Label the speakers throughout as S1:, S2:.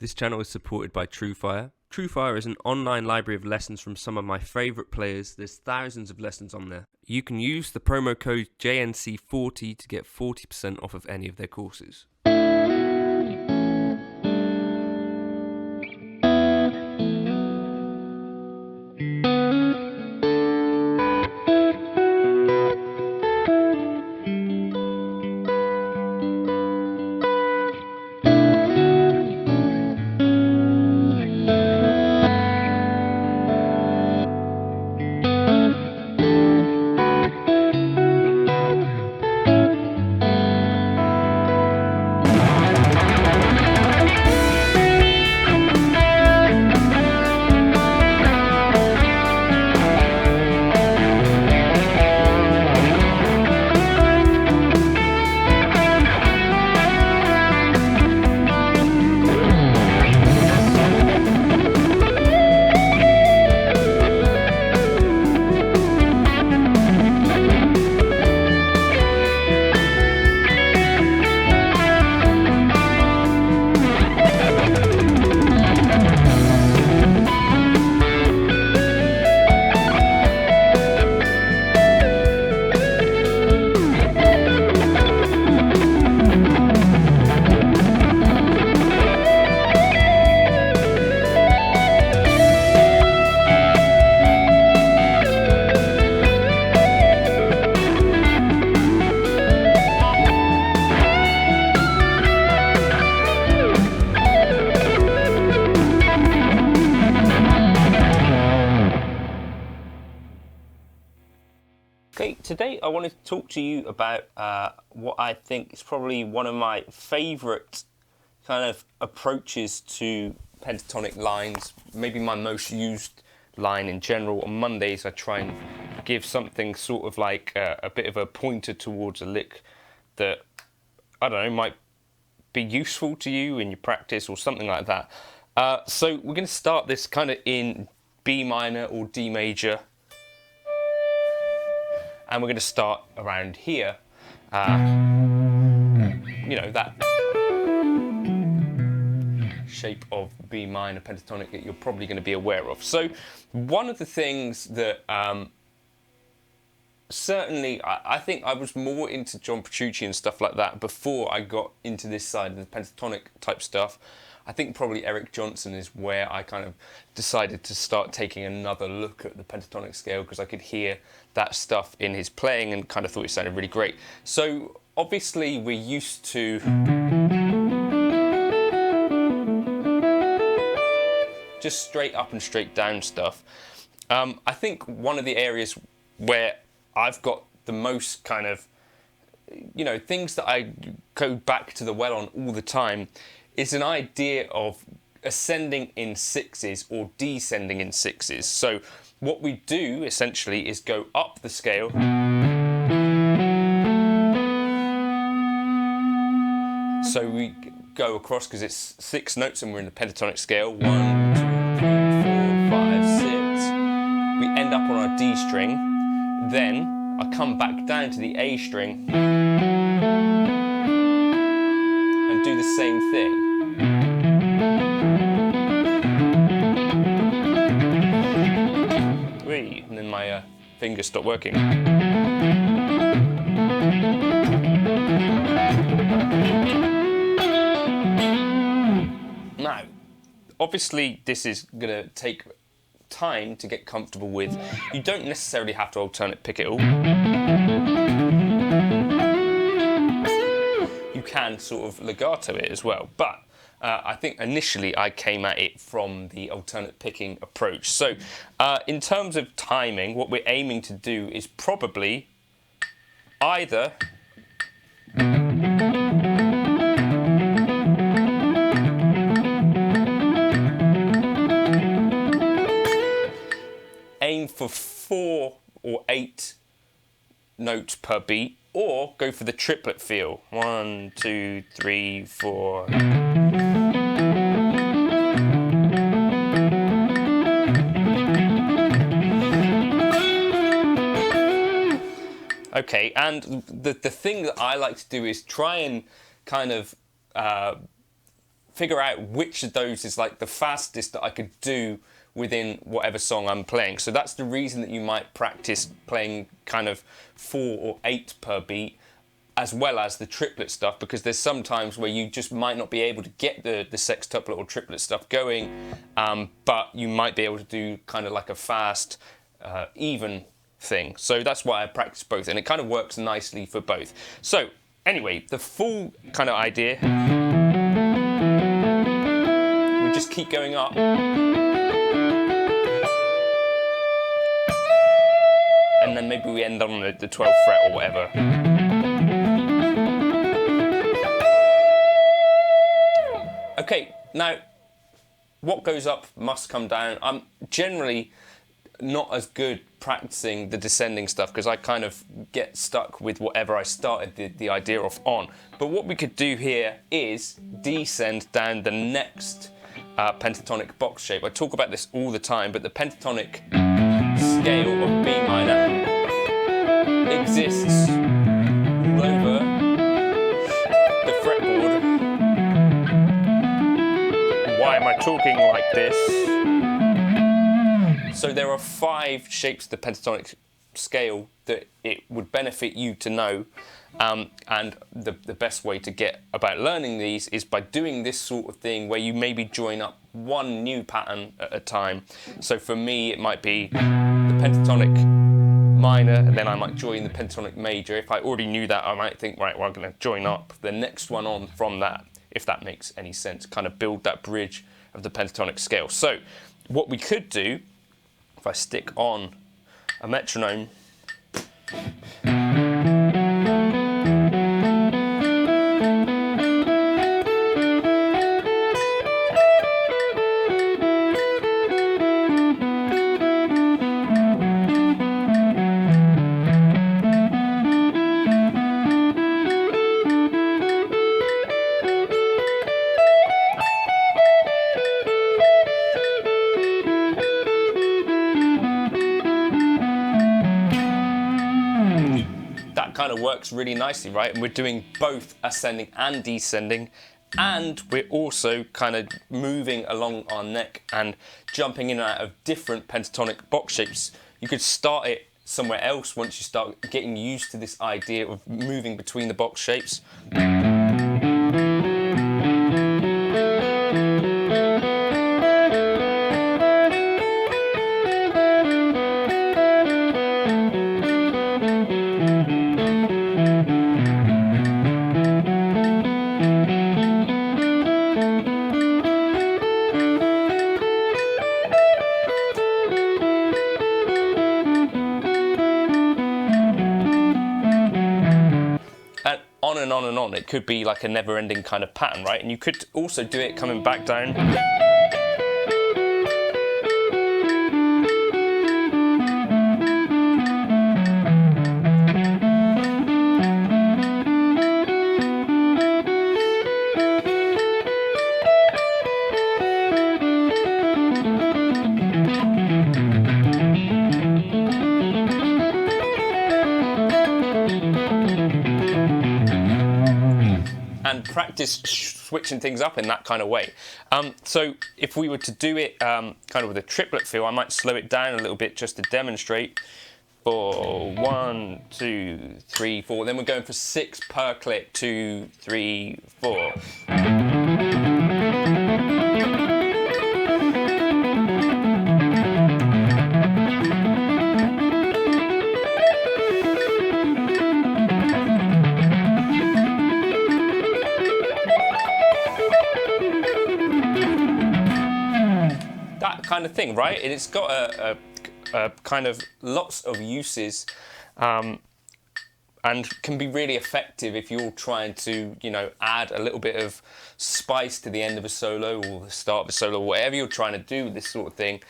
S1: This channel is supported by TrueFire. TrueFire is an online library of lessons from some of my favourite players. There's thousands of lessons on there. You can use the promo code JNC40 to get 40% off of any of their courses. Okay, today I wanted to talk to you about what I think is probably one of my favourite kind of approaches to pentatonic lines, maybe my most used line in general. On Mondays I try and give something sort of like a bit of a pointer towards a lick that, I don't know, might be useful to you in your practice or something like that. So we're going to start this kind of in B minor or D major. And we're going to start around here, you know, that shape of B minor pentatonic that you're probably going to be aware of. So one of the things that certainly I think I was more into John Petrucci and stuff like that before I got into this side of the pentatonic type stuff. I think probably Eric Johnson is where I kind of decided to start taking another look at the pentatonic scale, because I could hear that stuff in his playing and kind of thought it sounded really great. So obviously we're used to just straight up and straight down stuff. I think one of the areas where I've got the most kind of, you know, things that I go back to the well on all the time is an idea of ascending in sixes or descending in sixes. So what we do essentially is go up the scale so we go across, because it's 6 notes and we're in the pentatonic scale. 1, 2, 3, 4, 5, 6. We end up on our D string, then I come back down to the A string and do the same thing. And then my fingers stop working. Now, obviously this is going to take time to get comfortable with. You don't necessarily have to alternate pick it all. You can sort of legato it as well, but I think initially I came at it from the alternate picking approach. So in terms of timing, what we're aiming to do is probably either aim for 4 or 8 notes per beat, or go for the triplet feel. 1, 2, 3, 4. Okay, and the thing that I like to do is try and kind of figure out which of those is like the fastest that I could do within whatever song I'm playing. So that's the reason that you might practice playing kind of 4 or 8 per beat, as well as the triplet stuff, because there's some times where you just might not be able to get the sextuplet or triplet stuff going, but you might be able to do kind of like a fast, even thing. So that's why I practice both, and it kind of works nicely for both. So anyway, the full kind of idea, we just keep going up. And then maybe we end on the 12th fret or whatever. Okay, now what goes up must come down. I'm generally not as good practicing the descending stuff because I kind of get stuck with whatever I started the idea off on. But what we could do here is descend down the next pentatonic box shape. I talk about this all the time, but the pentatonic scale of B minor exists all over the fretboard. Why am I talking like this? So there are 5 shapes of the pentatonic scale that it would benefit you to know, and the best way to get about learning these is by doing this sort of thing where you maybe join up one new pattern at a time. So for me it might be the pentatonic minor, and then I might join the pentatonic major. If I already knew that, I might think, right, well, I'm going to join up the next one on from that, if that makes any sense, kind of build that bridge of the pentatonic scale. So what we could do, if I stick on a metronome, kind of works really nicely, right? And we're doing both ascending and descending, and we're also kind of moving along our neck and jumping in and out of different pentatonic box shapes. You could start it somewhere else once you start getting used to this idea of moving between the box shapes. On and on and on. It could be like a never-ending kind of pattern, right? And you could also do it coming back down. And practice switching things up in that kind of way. So if we were to do it kind of with a triplet feel, I might slow it down a little bit just to demonstrate. 4, 1, 2, 3, 4. Then we're going for 6 per click. 2, 3, 4. Kind of thing, right? And it's got a kind of lots of uses, and can be really effective if you're trying to, you know, add a little bit of spice to the end of a solo or the start of a solo, whatever you're trying to do with this sort of thing.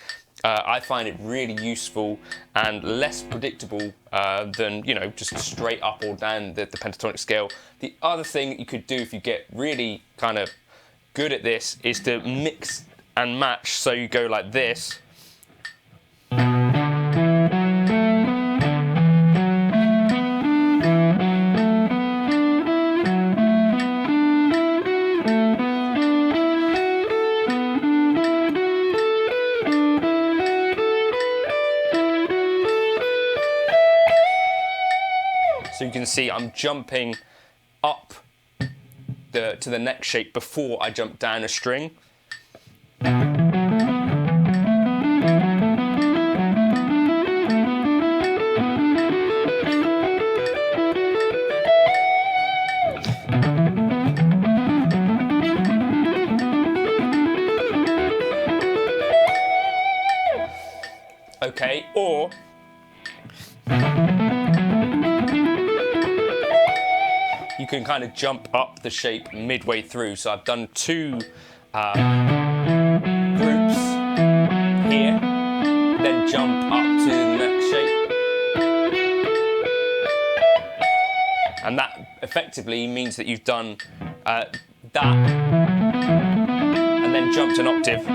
S1: I find it really useful and less predictable than, you know, just straight up or down the pentatonic scale. The other thing you could do if you get really kind of good at this is to mix and match, so you go like this. can see I'm jumping up to the next shape before I jump down a string. Okay, or you can kind of jump up the shape midway through. So I've done two groups here, then jump up to the next shape. And that effectively means that you've done that and then jumped an octave,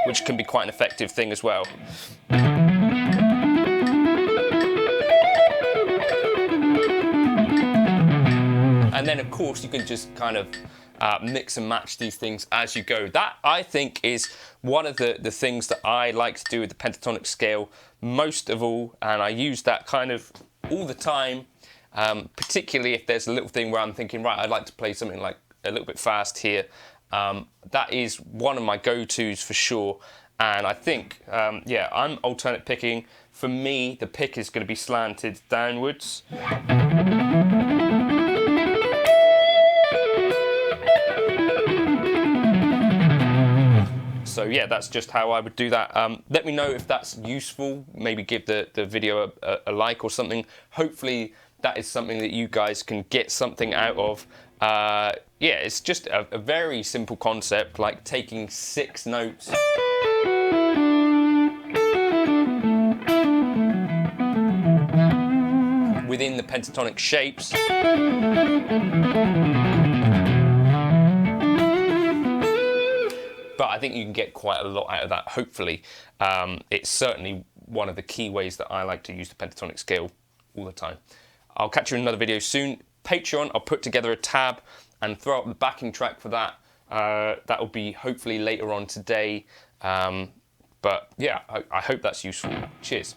S1: which can be quite an effective thing as well. And then of course you can just kind of mix and match these things as you go. That, I think, is one of the things that I like to do with the pentatonic scale most of all, and I use that kind of all the time, particularly if there's a little thing where I'm thinking, right, I'd like to play something like a little bit fast here. That is one of my go-tos for sure. And I think, yeah, I'm alternate picking. For me, the pick is going to be slanted downwards. So yeah, that's just how I would do that. Let me know if that's useful. Maybe give the video a like or something. Hopefully that is something that you guys can get something out of. Yeah, it's just a very simple concept, like taking 6 notes within the pentatonic shapes. But I think you can get quite a lot out of that, hopefully. It's certainly one of the key ways that I like to use the pentatonic scale all the time. I'll catch you in another video soon. Patreon, I'll put together a tab and throw up the backing track for that. That will be hopefully later on today. But yeah, I hope that's useful. Cheers.